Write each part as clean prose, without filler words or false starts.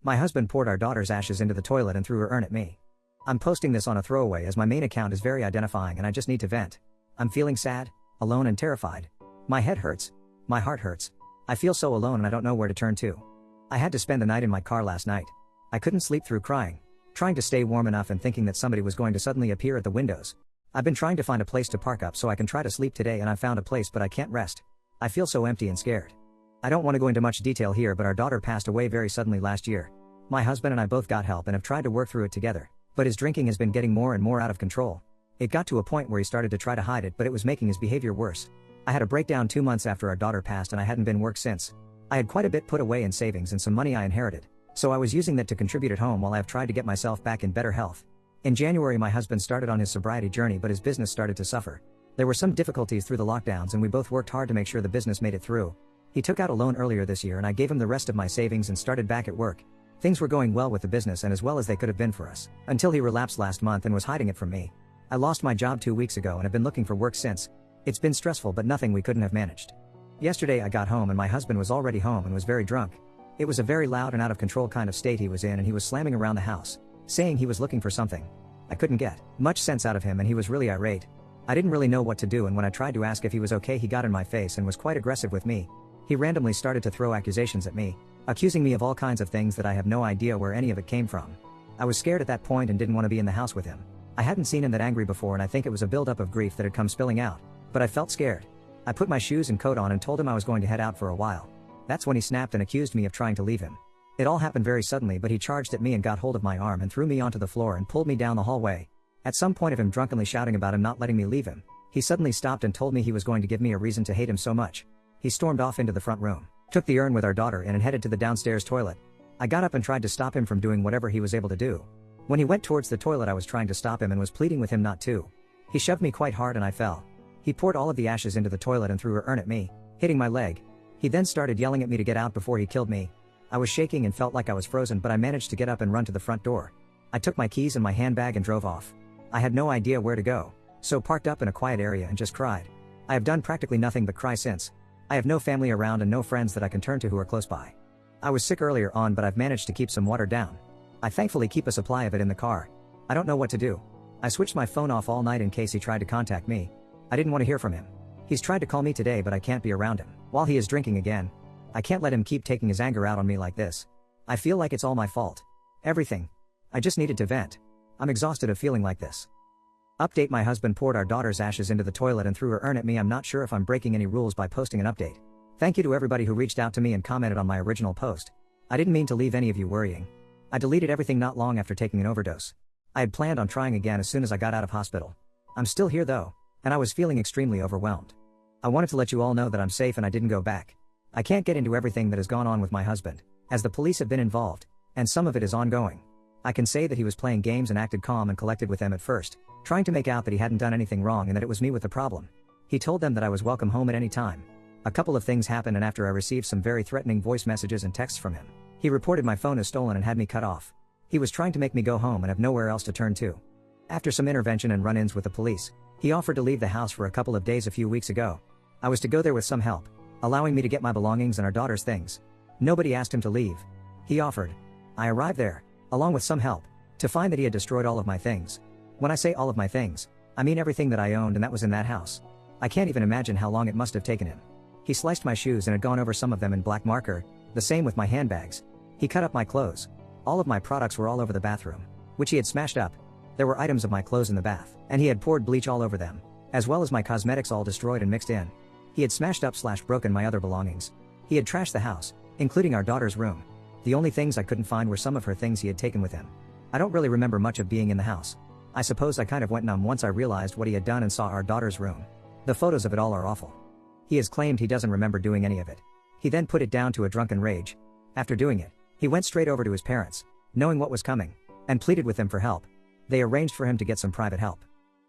My husband poured our daughter's ashes into the toilet and threw her urn at me. I'm posting this on a throwaway as my main account is very identifying and I just need to vent. I'm feeling sad, alone and terrified. My head hurts. My heart hurts. I feel so alone and I don't know where to turn to. I had to spend the night in my car last night. I couldn't sleep through crying, trying to stay warm enough and thinking that somebody was going to suddenly appear at the windows. I've been trying to find a place to park up so I can try to sleep today and I found a place but I can't rest. I feel so empty and scared. I don't want to go into much detail here but our daughter passed away very suddenly last year. My husband and I both got help and have tried to work through it together, but his drinking has been getting more and more out of control. It got to a point where he started to try to hide it but it was making his behavior worse. I had a breakdown 2 months after our daughter passed and I hadn't been worked since. I had quite a bit put away in savings and some money I inherited, so I was using that to contribute at home while I have tried to get myself back in better health. In January my husband started on his sobriety journey but his business started to suffer. There were some difficulties through the lockdowns and we both worked hard to make sure the business made it through. He took out a loan earlier this year and I gave him the rest of my savings and started back at work. Things were going well with the business and as well as they could have been for us, until he relapsed last month and was hiding it from me. I lost my job 2 weeks ago and have been looking for work since. It's been stressful but nothing we couldn't have managed. Yesterday I got home and my husband was already home and was very drunk. It was a very loud and out of control kind of state he was in and he was slamming around the house, saying he was looking for something. I couldn't get much sense out of him and he was really irate. I didn't really know what to do and when I tried to ask if he was okay he got in my face and was quite aggressive with me. He randomly started to throw accusations at me, accusing me of all kinds of things that I have no idea where any of it came from. I was scared at that point and didn't want to be in the house with him. I hadn't seen him that angry before and I think it was a buildup of grief that had come spilling out, but I felt scared. I put my shoes and coat on and told him I was going to head out for a while. That's when he snapped and accused me of trying to leave him. It all happened very suddenly but he charged at me and got hold of my arm and threw me onto the floor and pulled me down the hallway. At some point of him drunkenly shouting about him not letting me leave him, he suddenly stopped and told me he was going to give me a reason to hate him so much. He stormed off into the front room, took the urn with our daughter in and headed to the downstairs toilet. I got up and tried to stop him from doing whatever he was able to do. When he went towards the toilet I was trying to stop him and was pleading with him not to. He shoved me quite hard and I fell. He poured all of the ashes into the toilet and threw her urn at me, hitting my leg. He then started yelling at me to get out before he killed me. I was shaking and felt like I was frozen but I managed to get up and run to the front door. I took my keys and my handbag and drove off. I had no idea where to go, so parked up in a quiet area and just cried. I have done practically nothing but cry since. I have no family around and no friends that I can turn to who are close by. I was sick earlier on but I've managed to keep some water down. I thankfully keep a supply of it in the car. I don't know what to do. I switched my phone off all night in case he tried to contact me. I didn't want to hear from him. He's tried to call me today but I can't be around him while he is drinking again. I can't let him keep taking his anger out on me like this. I feel like it's all my fault. Everything. I just needed to vent. I'm exhausted of feeling like this. Update: my husband poured our daughter's ashes into the toilet and threw her urn at me. I'm not sure if I'm breaking any rules by posting an update. Thank you to everybody who reached out to me and commented on my original post. I didn't mean to leave any of you worrying. I deleted everything not long after taking an overdose. I had planned on trying again as soon as I got out of hospital. I'm still here though, and I was feeling extremely overwhelmed. I wanted to let you all know that I'm safe and I didn't go back. I can't get into everything that has gone on with my husband, as the police have been involved, and some of it is ongoing. I can say that he was playing games and acted calm and collected with them at first, trying to make out that he hadn't done anything wrong and that it was me with the problem. He told them that I was welcome home at any time. A couple of things happened and after I received some very threatening voice messages and texts from him, he reported my phone as stolen and had me cut off. He was trying to make me go home and have nowhere else to turn to. After some intervention and run-ins with the police, he offered to leave the house for a couple of days a few weeks ago. I was to go there with some help, allowing me to get my belongings and our daughter's things. Nobody asked him to leave. He offered. I arrived there, along with some help, to find that he had destroyed all of my things. When I say all of my things, I mean everything that I owned and that was in that house. I can't even imagine how long it must have taken him. He sliced my shoes and had gone over some of them in black marker, the same with my handbags. He cut up my clothes. All of my products were all over the bathroom, which he had smashed up. There were items of my clothes in the bath, and he had poured bleach all over them, as well as my cosmetics all destroyed and mixed in. He had smashed up / broken my other belongings. He had trashed the house, including our daughter's room. The only things I couldn't find were some of her things he had taken with him. I don't really remember much of being in the house. I suppose I kind of went numb once I realized what he had done and saw our daughter's room. The photos of it all are awful. He has claimed he doesn't remember doing any of it. He then put it down to a drunken rage. After doing it, he went straight over to his parents, knowing what was coming, and pleaded with them for help. They arranged for him to get some private help.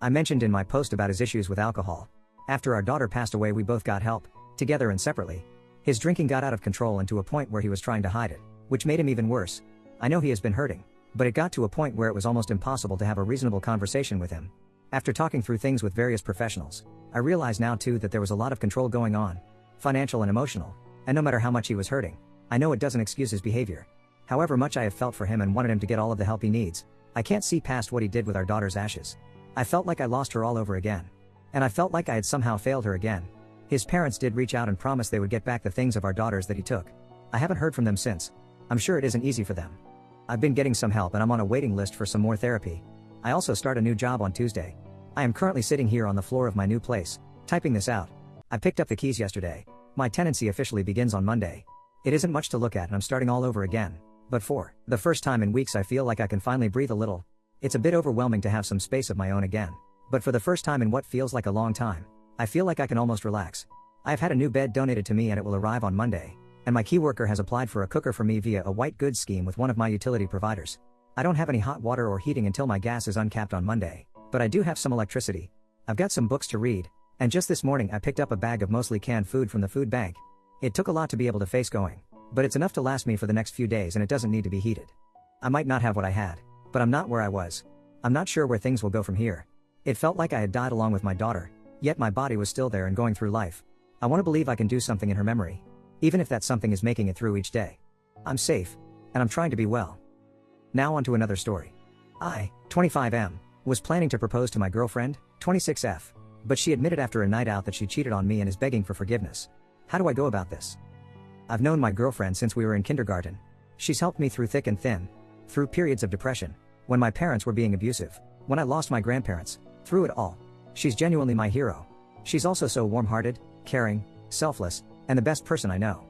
I mentioned in my post about his issues with alcohol. After our daughter passed away we both got help, together and separately. His drinking got out of control and to a point where he was trying to hide it, which made him even worse. I know he has been hurting, but it got to a point where it was almost impossible to have a reasonable conversation with him. After talking through things with various professionals, I realize now too that there was a lot of control going on, financial and emotional, and no matter how much he was hurting, I know it doesn't excuse his behavior. However much I have felt for him and wanted him to get all of the help he needs, I can't see past what he did with our daughter's ashes. I felt like I lost her all over again. And I felt like I had somehow failed her again. His parents did reach out and promise they would get back the things of our daughters that he took. I haven't heard from them since. I'm sure it isn't easy for them. I've been getting some help and I'm on a waiting list for some more therapy. I also start a new job on Tuesday. I am currently sitting here on the floor of my new place, typing this out. I picked up the keys yesterday. My tenancy officially begins on Monday. It isn't much to look at and I'm starting all over again. But for the first time in weeks I feel like I can finally breathe a little. It's a bit overwhelming to have some space of my own again. But for the first time in what feels like a long time, I feel like I can almost relax. I have had a new bed donated to me and it will arrive on Monday. And my key worker has applied for a cooker for me via a white goods scheme with one of my utility providers. I don't have any hot water or heating until my gas is uncapped on Monday. But I do have some electricity. I've got some books to read. And just this morning I picked up a bag of mostly canned food from the food bank. It took a lot to be able to face going. But it's enough to last me for the next few days and it doesn't need to be heated. I might not have what I had. But I'm not where I was. I'm not sure where things will go from here. It felt like I had died along with my daughter. Yet my body was still there and going through life. I want to believe I can do something in her memory. Even if that something is making it through each day. I'm safe. And I'm trying to be well. Now on to another story. I, 25M, was planning to propose to my girlfriend, 26F. But she admitted after a night out that she cheated on me and is begging for forgiveness. How do I go about this? I've known my girlfriend since we were in kindergarten. She's helped me through thick and thin. Through periods of depression. When my parents were being abusive. When I lost my grandparents. Through it all. She's genuinely my hero. She's also so warm-hearted, caring, selfless, and the best person I know.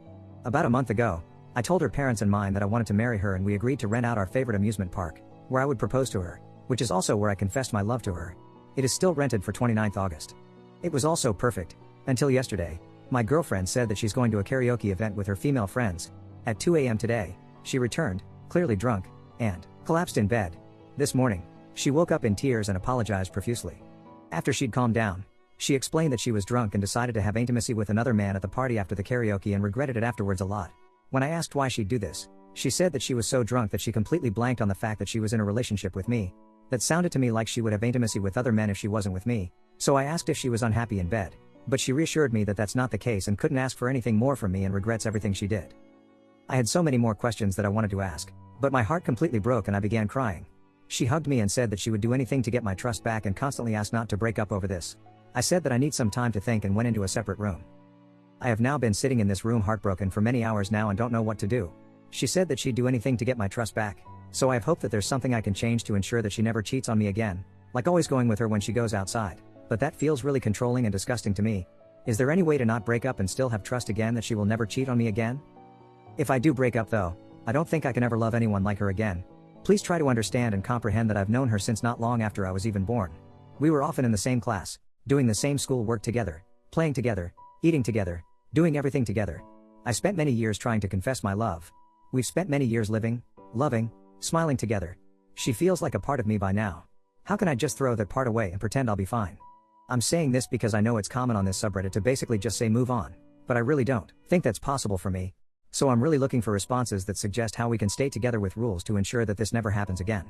About a month ago, I told her parents and mine that I wanted to marry her and we agreed to rent out our favorite amusement park, where I would propose to her, which is also where I confessed my love to her. It is still rented for 29th August. It was all so perfect, until yesterday. My girlfriend said that she's going to a karaoke event with her female friends. At 2 a.m. today, she returned, clearly drunk, and collapsed in bed. This morning, she woke up in tears and apologized profusely. After she'd calmed down, she explained that she was drunk and decided to have intimacy with another man at the party after the karaoke and regretted it afterwards a lot. When I asked why she'd do this, she said that she was so drunk that she completely blanked on the fact that she was in a relationship with me. That sounded to me like she would have intimacy with other men if she wasn't with me, so I asked if she was unhappy in bed. But she reassured me that that's not the case and couldn't ask for anything more from me and regrets everything she did. I had so many more questions that I wanted to ask, but my heart completely broke and I began crying. She hugged me and said that she would do anything to get my trust back and constantly asked not to break up over this. I said that I need some time to think and went into a separate room. I have now been sitting in this room heartbroken for many hours now and don't know what to do. She said that she'd do anything to get my trust back, so I have hope that there's something I can change to ensure that she never cheats on me again, like always going with her when she goes outside. But that feels really controlling and disgusting to me. Is there any way to not break up and still have trust again that she will never cheat on me again? If I do break up though, I don't think I can ever love anyone like her again. Please try to understand and comprehend that I've known her since not long after I was even born. We were often in the same class, doing the same school work together, playing together, eating together, doing everything together. I spent many years trying to confess my love. We've spent many years living, loving, smiling together. She feels like a part of me by now. How can I just throw that part away and pretend I'll be fine? I'm saying this because I know it's common on this subreddit to basically just say move on, but I really don't think that's possible for me. So I'm really looking for responses that suggest how we can stay together with rules to ensure that this never happens again.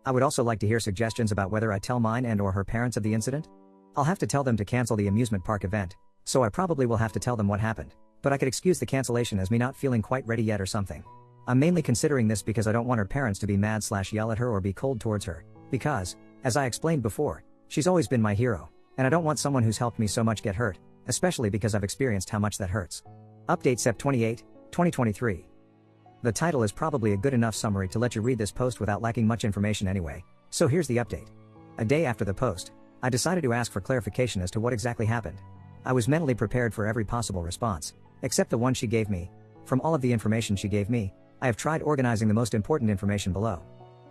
I would also like to hear suggestions about whether I tell mine and or her parents of the incident. I'll have to tell them to cancel the amusement park event, so I probably will have to tell them what happened, but I could excuse the cancellation as me not feeling quite ready yet or something. I'm mainly considering this because I don't want her parents to be mad/yell at her or be cold towards her, because, as I explained before, she's always been my hero, and I don't want someone who's helped me so much get hurt, especially because I've experienced how much that hurts. Update Sep 28, 2023. The title is probably a good enough summary to let you read this post without lacking much information anyway, so here's the update. A day after the post, I decided to ask for clarification as to what exactly happened. I was mentally prepared for every possible response, except the one she gave me. From all of the information she gave me, I have tried organizing the most important information below.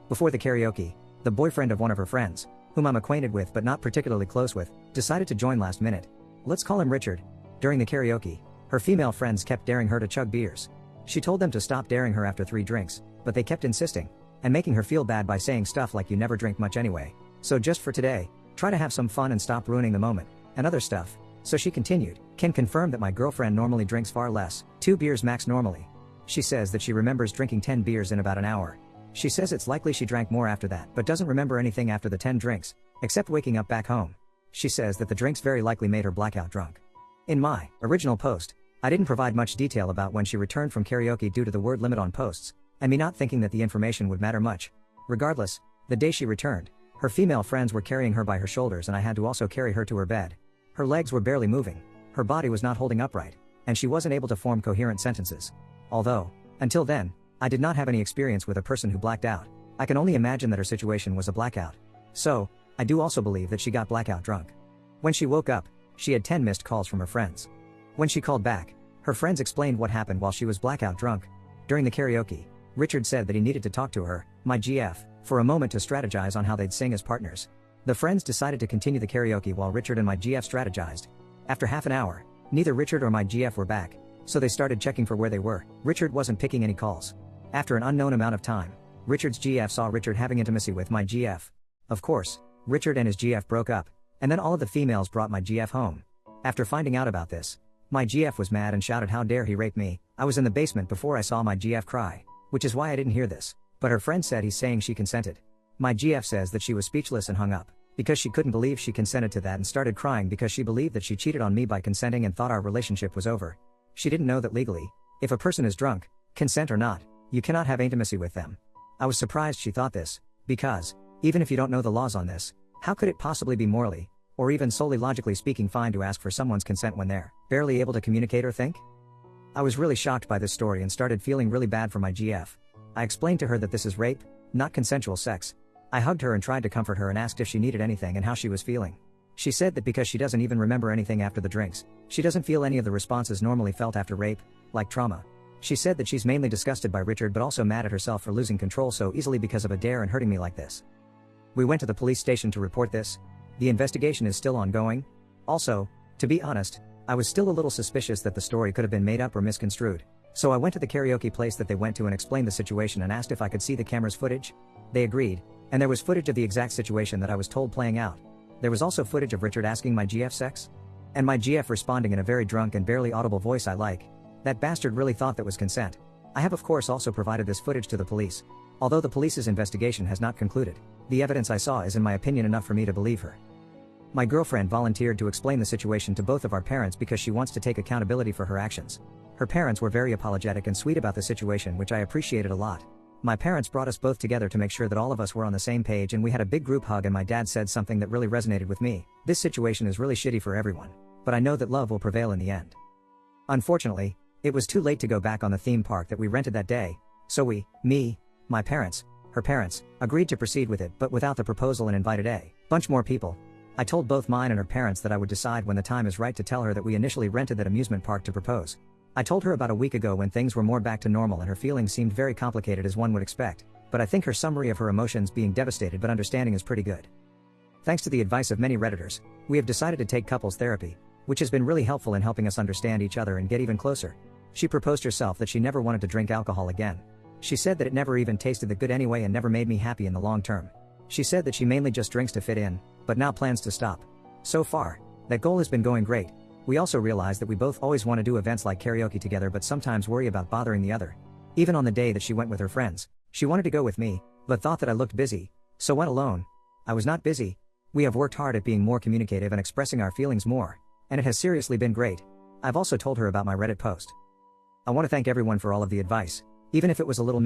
Before the karaoke, the boyfriend of one of her friends, whom I'm acquainted with but not particularly close with, decided to join last minute. Let's call him Richard. During the karaoke, her female friends kept daring her to chug beers. She told them to stop daring her after 3 drinks, but they kept insisting, and making her feel bad by saying stuff like you never drink much anyway, so just for today, try to have some fun and stop ruining the moment, and other stuff. So she continued, can confirm that my girlfriend normally drinks far less, 2 beers max normally. She says that she remembers drinking 10 beers in about an hour. She says it's likely she drank more after that but doesn't remember anything after the 10 drinks, except waking up back home. She says that the drinks very likely made her blackout drunk. In my original post, I didn't provide much detail about when she returned from karaoke due to the word limit on posts, and me not thinking that the information would matter much. Regardless, the day she returned, her female friends were carrying her by her shoulders and I had to also carry her to her bed. Her legs were barely moving, her body was not holding upright, and she wasn't able to form coherent sentences. Although, until then, I did not have any experience with a person who blacked out. I can only imagine that her situation was a blackout. So, I do also believe that she got blackout drunk. When she woke up, she had 10 missed calls from her friends. When she called back, her friends explained what happened while she was blackout drunk. During the karaoke, Richard said that he needed to talk to her, my GF, for a moment to strategize on how they'd sing as partners. The friends decided to continue the karaoke while Richard and my GF strategized. After half an hour, neither Richard or my GF were back, so they started checking for where they were. Richard wasn't picking any calls. After an unknown amount of time, Richard's GF saw Richard having intimacy with my GF. Of course, Richard and his GF broke up, and then all of the females brought my GF home. After finding out about this, my GF was mad and shouted, "How dare he rape me?" I was in the basement before I saw my GF cry, which is why I didn't hear this, but her friend said he's saying she consented. My GF says that she was speechless and hung up, because she couldn't believe she consented to that and started crying because she believed that she cheated on me by consenting and thought our relationship was over. She didn't know that legally, if a person is drunk, consent or not, you cannot have intimacy with them. I was surprised she thought this, because, even if you don't know the laws on this, how could it possibly be morally, or even solely logically speaking, fine to ask for someone's consent when they're barely able to communicate or think? I was really shocked by this story and started feeling really bad for my GF. I explained to her that this is rape, not consensual sex. I hugged her and tried to comfort her and asked if she needed anything and how she was feeling. She said that because she doesn't even remember anything after the drinks, she doesn't feel any of the responses normally felt after rape, like trauma. She said that she's mainly disgusted by Richard but also mad at herself for losing control so easily because of a dare and hurting me like this. We went to the police station to report this. The investigation is still ongoing. Also, to be honest, I was still a little suspicious that the story could have been made up or misconstrued. So I went to the karaoke place that they went to and explained the situation and asked if I could see the camera's footage. They agreed, and there was footage of the exact situation that I was told playing out. There was also footage of Richard asking my GF sex, and my GF responding in a very drunk and barely audible voice, "I like." That bastard really thought that was consent. I have of course also provided this footage to the police. Although the police's investigation has not concluded, the evidence I saw is in my opinion enough for me to believe her. My girlfriend volunteered to explain the situation to both of our parents because she wants to take accountability for her actions. Her parents were very apologetic and sweet about the situation, which I appreciated a lot. My parents brought us both together to make sure that all of us were on the same page, and we had a big group hug, and my dad said something that really resonated with me. This situation is really shitty for everyone, but I know that love will prevail in the end. Unfortunately, it was too late to go back on the theme park that we rented that day, so me, my parents, her parents, agreed to proceed with it but without the proposal and invited a bunch more people. I told both mine and her parents that I would decide when the time is right to tell her that we initially rented that amusement park to propose. I told her about a week ago when things were more back to normal and her feelings seemed very complicated as one would expect, but I think her summary of her emotions being devastated but understanding is pretty good. Thanks to the advice of many Redditors, we have decided to take couples therapy, which has been really helpful in helping us understand each other and get even closer. She proposed herself that she never wanted to drink alcohol again. She said that it never even tasted that good anyway and never made me happy in the long term. She said that she mainly just drinks to fit in, but now plans to stop. So far, that goal has been going great. We also realized that we both always want to do events like karaoke together but sometimes worry about bothering the other. Even on the day that she went with her friends, she wanted to go with me, but thought that I looked busy, so went alone. I was not busy. We have worked hard at being more communicative and expressing our feelings more, and it has seriously been great. I've also told her about my Reddit post. I want to thank everyone for all of the advice, even if it was a little mean.